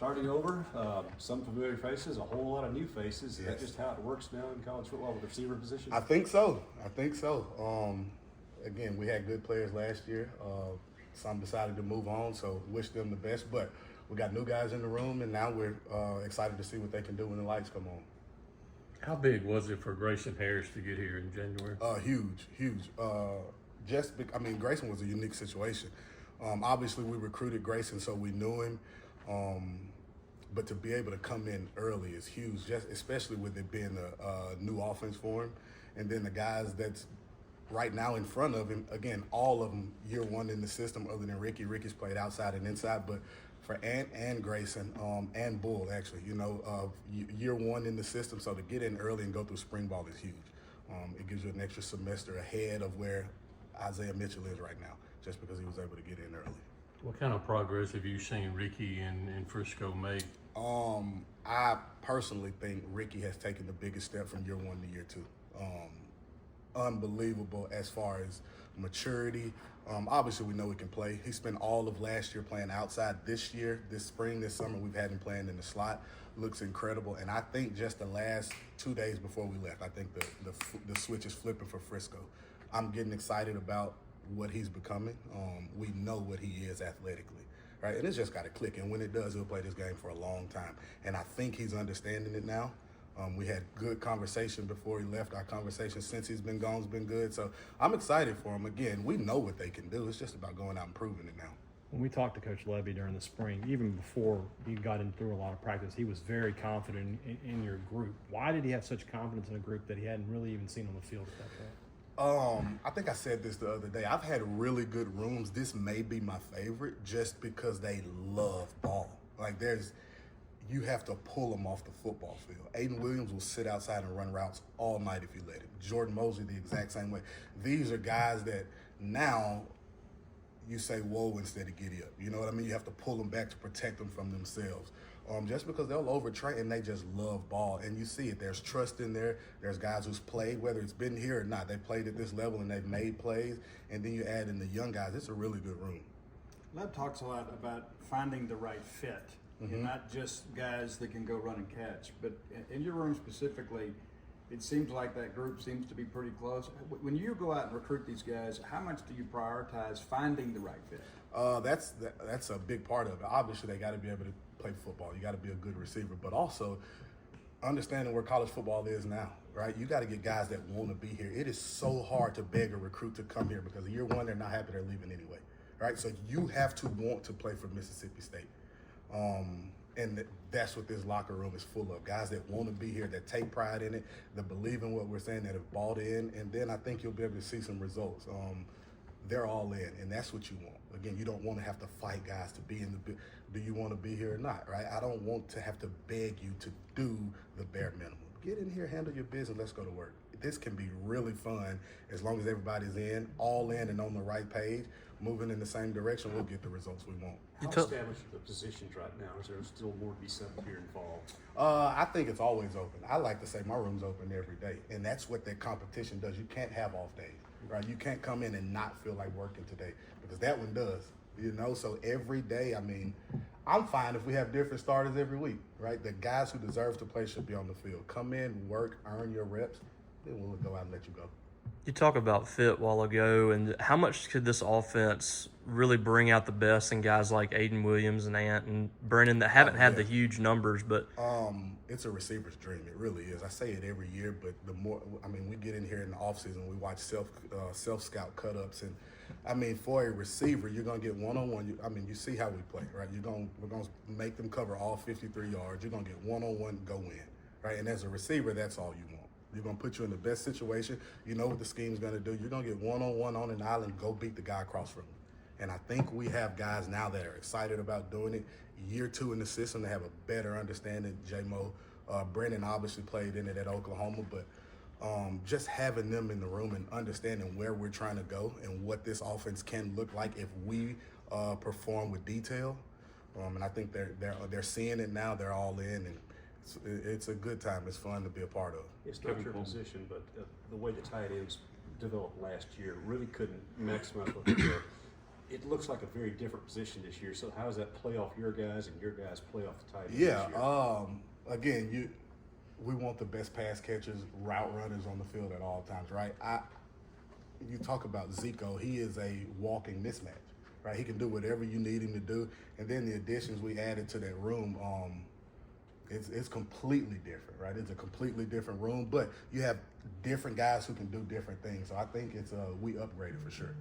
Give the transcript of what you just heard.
starting over, some familiar faces, a whole lot of new faces. Is that Yes. just how it works now in college football with the receiver position? I think so. Again, we had good players last year. Some decided to move on, so wish them the best. But we got new guys in the room, and now we're excited to see what they can do when the lights come on. How big was it for Grayson Harris to get here in January? Huge. Grayson was a unique situation. Obviously, we recruited Grayson, so we knew him. But to be able to come in early is huge, just especially with it being a new offense for him. And then the guys that's right now in front of him, again, all of them year one in the system other than Ricky. Ricky's played outside and inside, but for Ant and Grayson and Bull, actually, year one in the system, so to get in early and go through spring ball is huge. It gives you an extra semester ahead of where Isaiah Mitchell is right now, just because he was able to get in early. What kind of progress have you seen Ricky and Frisco make? I personally think Ricky has taken the biggest step from year one to year two. Unbelievable as far as maturity. Obviously, we know he can play. He spent all of last year playing outside. This year, this spring, this summer, we've had him playing in the slot. Looks incredible. And I think just the last 2 days before we left, I think the switch is flipping for Frisco. I'm getting excited about what he's becoming. We know what he is athletically, right? And it's just got to click. And when it does, he'll play this game for a long time. And I think he's understanding it now. We had good conversation before he left. Our conversation since he's been gone has been good. So I'm excited for him. Again, we know what they can do. It's just about going out and proving it now. When we talked to Coach Levy during the spring, even before he got in through a lot of practice, he was very confident in your group. Why did he have such confidence in a group that he hadn't really even seen on the field at that point? I think I said this the other day. I've had really good rooms. This may be my favorite just because they love ball. You have to pull them off the football field. Aiden Williams will sit outside and run routes all night if you let him. Jordan Mosley the exact same way. These are guys that now you say whoa instead of giddy up. You know what I mean? You have to pull them back to protect them from themselves. Just because they'll overtrain and they just love ball. And you see it. There's trust in there. There's guys who's played, whether it's been here or not. They played at this level and they've made plays. And then you add in the young guys. It's a really good room. Lev talks a lot about finding the right fit. And not just guys that can go run and catch. But in your room specifically, it seems like that group seems to be pretty close. When you go out and recruit these guys, how much do you prioritize finding the right fit? That's a big part of it. Obviously, they got to be able to play football. You got to be a good receiver. But also, understanding where college football is now, right? You got to get guys that want to be here. It is so hard to beg a recruit to come here because year one, they're not happy they're leaving anyway, right? So you have to want to play for Mississippi State. And that's what this locker room is full of. Guys that want to be here, that take pride in it, that believe in what we're saying, that have bought in. And then I think you'll be able to see some results. They're all in, and that's what you want. Again, you don't want to have to fight guys to be in the – do you want to be here or not, right? I don't want to have to beg you to do the bare minimum. Get in here, handle your business, let's go to work. This can be really fun as long as everybody's all in and on the right page, moving in the same direction, we'll get the results we want. How established are the positions right now? Is there still more to be said here in fall? I think it's always open. I like to say my room's open every day, and that's what that competition does. You can't have off days, right? You can't come in and not feel like working today because that one does, So every day, I'm fine if we have different starters every week, right? The guys who deserve to play should be on the field. Come in, work, earn your reps, then we'll go out and let you go. You talk about fit a while ago, and how much could this offense really bring out the best in guys like Aiden Williams and Ant and Brennan that haven't had the huge numbers, but it's a receiver's dream. It really is. I say it every year, but the more we get in here in the offseason, we watch self-scout cut-ups, and for a receiver, you're gonna get one-on-one. You see how we play, right? We're gonna make them cover all 53 yards. You're gonna get one-on-one, go in, right? And as a receiver, that's all you want. You're going to put you in the best situation. You know what the scheme's going to do. You're going to get one-on-one on an island, go beat the guy across from you. And I think we have guys now that are excited about doing it. Year two in the system, they have a better understanding. J-Mo, Brennan obviously played in it at Oklahoma, but just having them in the room and understanding where we're trying to go and what this offense can look like if we perform with detail. And I think they're seeing it now. They're all in, and it's a good time. It's fun to be a part of. It's not your position, but the way the tight ends developed last year really couldn't maximize what they were. it looks like a very different position this year. So how does that play off your guys and your guys play off the tight end Yeah. this year? Again, we want the best pass catchers, route runners on the field at all times, right? You talk about Zico, he is a walking mismatch, right? He can do whatever you need him to do. And then the additions we added to that room, it's completely different, right? It's a completely different room, but you have different guys who can do different things. So I think we upgraded for sure.